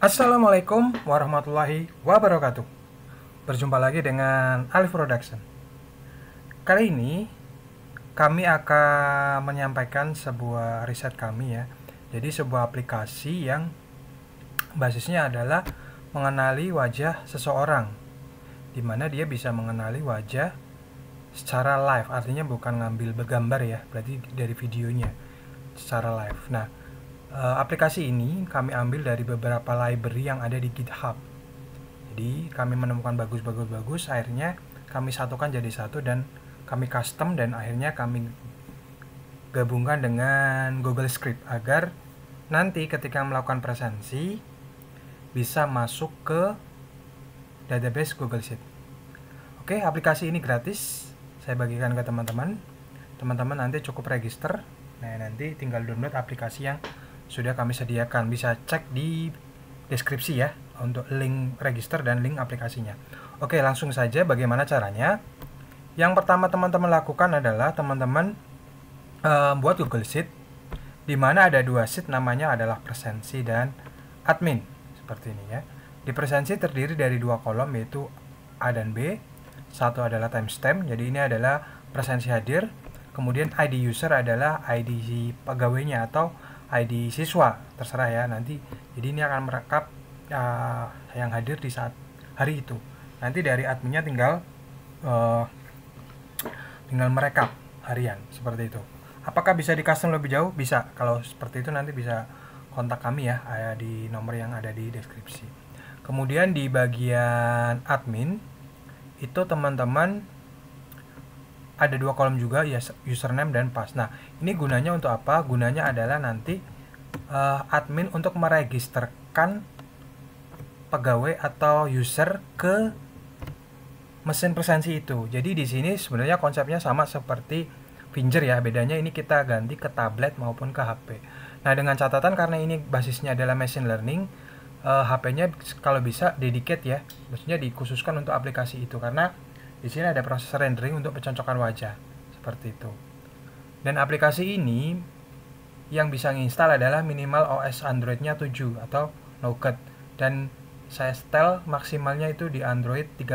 Assalamualaikum warahmatullahi wabarakatuh. Berjumpa lagi dengan Alif Production. Kali ini kami akan menyampaikan sebuah riset kami ya. Jadi sebuah aplikasi yang basisnya adalah mengenali wajah seseorang, di mana dia bisa mengenali wajah secara live, artinya bukan ngambil bergambar ya, berarti dari videonya secara live. Nah, aplikasi ini kami ambil dari beberapa library yang ada di GitHub. Jadi kami menemukan bagus, akhirnya kami satukan jadi satu dan kami custom, dan akhirnya kami gabungkan dengan Google Script agar nanti ketika melakukan presentasi bisa masuk ke database Google Sheet. Oke, aplikasi ini gratis. Saya bagikan ke teman-teman. Teman-teman nanti cukup register. Nah, nanti tinggal download aplikasi yang sudah kami sediakan. Bisa cek di deskripsi ya untuk link register dan link aplikasinya. Oke, langsung saja bagaimana caranya. Yang pertama teman-teman lakukan adalah teman-teman buat Google Sheet, di mana ada dua sheet, namanya adalah presensi dan admin, seperti ini ya. Di presensi terdiri dari dua kolom, yaitu A dan B. Satu adalah timestamp, jadi ini adalah presensi hadir. Kemudian ID user adalah ID pegawainya atau ID siswa, terserah ya nanti. Jadi ini akan merekap yang hadir di saat hari itu. Nanti dari adminnya tinggal merekap harian, seperti itu. Apakah bisa di custom lebih jauh? Bisa. Kalau seperti itu nanti bisa kontak kami ya, di nomor yang ada di deskripsi. Kemudian di bagian admin itu teman-teman ada dua kolom juga ya, username dan pass. Nah, ini gunanya untuk apa? Gunanya adalah nanti admin untuk meregisterkan pegawai atau user ke mesin presensi itu. Jadi di sini sebenarnya konsepnya sama seperti Finger ya, bedanya ini kita ganti ke tablet maupun ke HP. Nah, dengan catatan karena ini basisnya adalah machine learning, HP-nya kalau bisa dedicate ya, maksudnya dikhususkan untuk aplikasi itu, karena di sini ada proses rendering untuk pencocokan wajah, seperti itu. Dan aplikasi ini yang bisa nginstal adalah minimal OS Android-nya 7 atau Nougat, dan saya setel maksimalnya itu di Android 13.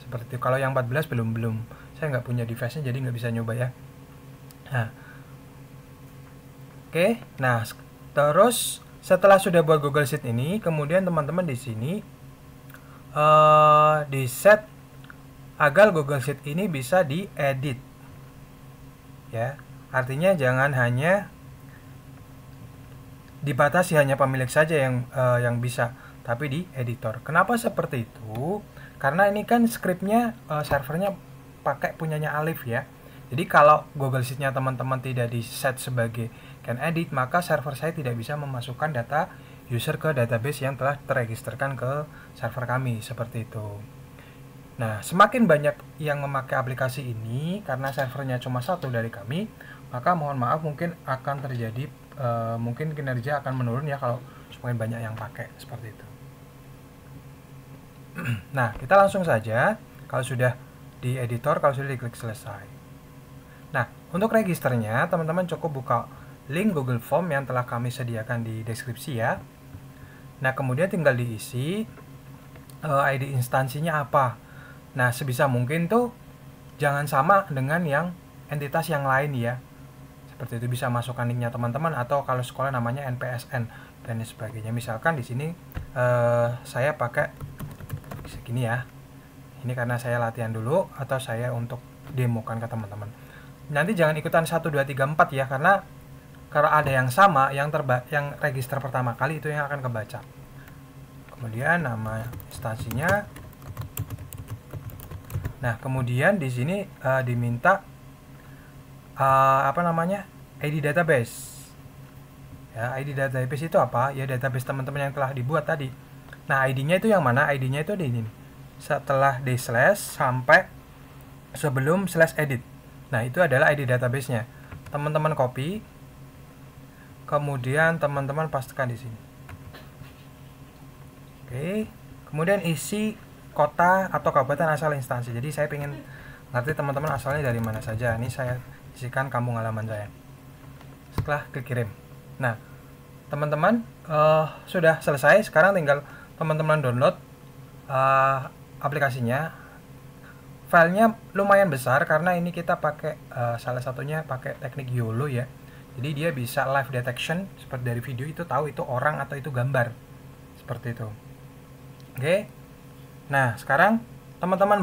Seperti itu. Kalau yang 14 belum. Saya nggak punya device-nya, jadi nggak bisa nyoba ya. Nah, oke. Nah, terus setelah sudah buat Google Sheet ini, kemudian teman-teman di sini di set agar Google Sheet ini bisa diedit. Ya, artinya jangan hanya dibatasi hanya pemilik saja yang bisa, tapi di editor. Kenapa seperti itu? Karena ini kan skripnya servernya pakai punyanya Alif ya. Jadi kalau Google Sheet-nya teman-teman tidak di set sebagai can edit, maka server saya tidak bisa memasukkan data user ke database yang telah terregisterkan ke server kami, seperti itu. Nah, semakin banyak yang memakai aplikasi ini, karena servernya cuma satu dari kami, maka mohon maaf mungkin akan terjadi mungkin kinerja akan menurun ya kalau semakin banyak yang pakai, seperti itu. Nah, kita langsung saja kalau sudah di editor, kalau sudah diklik selesai. Nah, untuk registernya teman-teman cukup buka link Google Form yang telah kami sediakan di deskripsi ya. Nah, kemudian tinggal diisi ID instansinya apa. Nah, sebisa mungkin tuh jangan sama dengan yang entitas yang lain ya. Seperti itu, bisa masukkan linknya teman-teman, atau kalau sekolah namanya NPSN dan sebagainya. Misalkan di sini saya pakai segini ya. Ini karena saya latihan dulu atau saya untuk demokan ke teman-teman. Nanti jangan ikutan 1 2 3 4 ya, karena kalau ada yang sama yang register pertama kali itu yang akan kebaca. Kemudian nama instansinya. Nah, kemudian di sini diminta ID database. Ya, ID database itu apa? Ya, database teman-teman yang telah dibuat tadi. Nah, ID-nya itu yang mana? ID-nya itu di ini. Setelah di slash sampai sebelum slash edit. Nah, itu adalah ID database-nya. Teman-teman copy. Kemudian teman-teman pastikan di sini. Oke. Kemudian isi kota atau kabupaten asal instansi. Jadi saya ingin ngerti teman-teman asalnya dari mana saja. Ini saya isikan kampung halaman saya. Setelah klik kirim. Nah, teman-teman sudah selesai. Sekarang tinggal teman-teman download aplikasinya. Filenya lumayan besar karena ini kita pakai salah satunya pakai teknik YOLO ya. Jadi dia bisa live detection seperti dari video itu tahu itu orang atau itu gambar. Seperti itu. Oke. Nah, sekarang teman-teman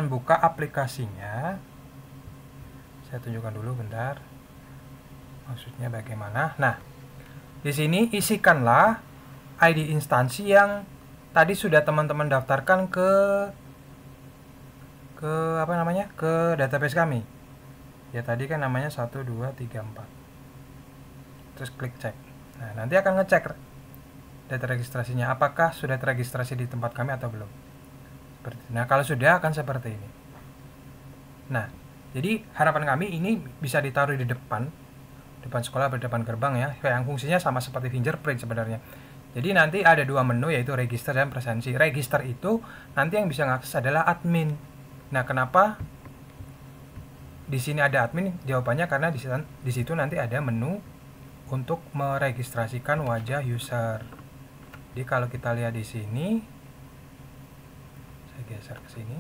buka aplikasinya. Saya tunjukkan dulu bentar. Maksudnya bagaimana? Nah, di sini isikanlah ID instansi yang tadi sudah teman-teman daftarkan ke apa namanya? Ke database kami. Ya tadi kan namanya 1 2 3 4. Terus klik cek. Nah, nanti akan ngecek data registrasinya apakah sudah terregistrasi di tempat kami atau belum. Nah, kalau sudah akan seperti ini. Nah, jadi harapan kami ini bisa ditaruh di depan sekolah, depan gerbang ya, yang fungsinya sama seperti fingerprint sebenarnya. Jadi nanti ada dua menu yaitu register dan presensi. Register itu nanti yang bisa mengakses adalah admin. Nah, kenapa di sini ada admin? Jawabannya karena di situ nanti ada menu untuk meregistrasikan wajah user. Jadi kalau kita lihat di sini, saya geser ke sini.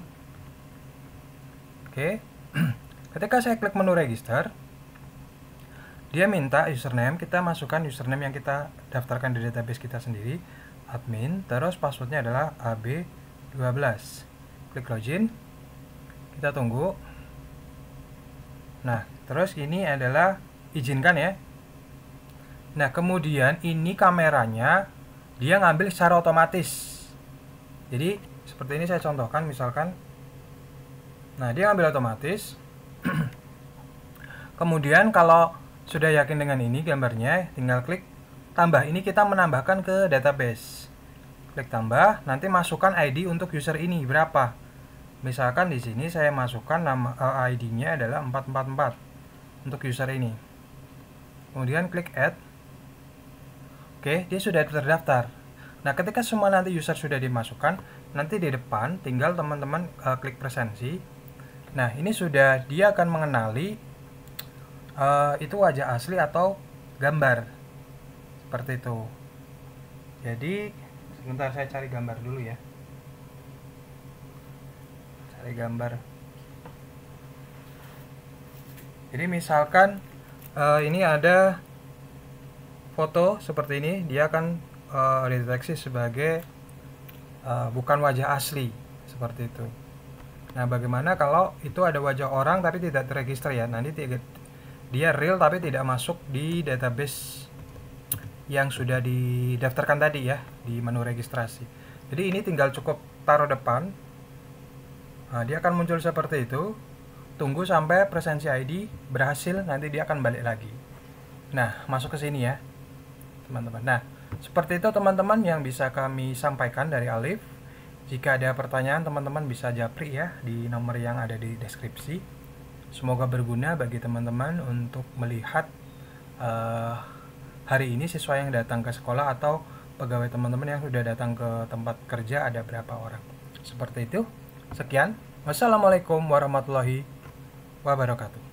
Oke. Ketika saya klik menu register, dia minta username, kita masukkan username yang kita daftarkan di database kita sendiri, admin, terus passwordnya adalah AB12. Klik login, kita tunggu. Nah, terus ini adalah izinkan ya. Nah, kemudian ini kameranya dia ngambil secara otomatis. Jadi seperti ini saya contohkan misalkan. Nah, dia ngambil otomatis. Kemudian kalau sudah yakin dengan ini gambarnya, tinggal klik tambah. Ini kita menambahkan ke database. Klik tambah, nanti masukkan ID untuk user ini berapa. Misalkan di sini saya masukkan nama ID-nya adalah 444 untuk user ini. Kemudian klik add. Oke, dia sudah terdaftar. Nah, ketika semua nanti user sudah dimasukkan, nanti di depan tinggal teman-teman klik presensi. Nah, ini sudah dia akan mengenali itu wajah asli atau gambar. Seperti itu. Jadi, sebentar saya cari gambar dulu ya. Cari gambar. Jadi misalkan ini ada foto seperti ini, dia akan dideteksi sebagai bukan wajah asli, seperti itu. Nah, bagaimana kalau itu ada wajah orang tapi tidak terregister ya? Nanti dia real tapi tidak masuk di database yang sudah didaftarkan tadi ya, di menu registrasi. Jadi ini tinggal cukup taruh depan. Nah, dia akan muncul seperti itu. Tunggu sampai presensi ID berhasil, nanti dia akan balik lagi. Nah, masuk ke sini ya, teman-teman. Nah, seperti itu teman-teman yang bisa kami sampaikan dari Alif. Jika ada pertanyaan, teman-teman bisa japri ya di nomor yang ada di deskripsi. Semoga berguna bagi teman-teman untuk melihat hari ini siswa yang datang ke sekolah atau pegawai teman-teman yang sudah datang ke tempat kerja ada berapa orang. Seperti itu. Sekian. Wassalamualaikum warahmatullahi wabarakatuh.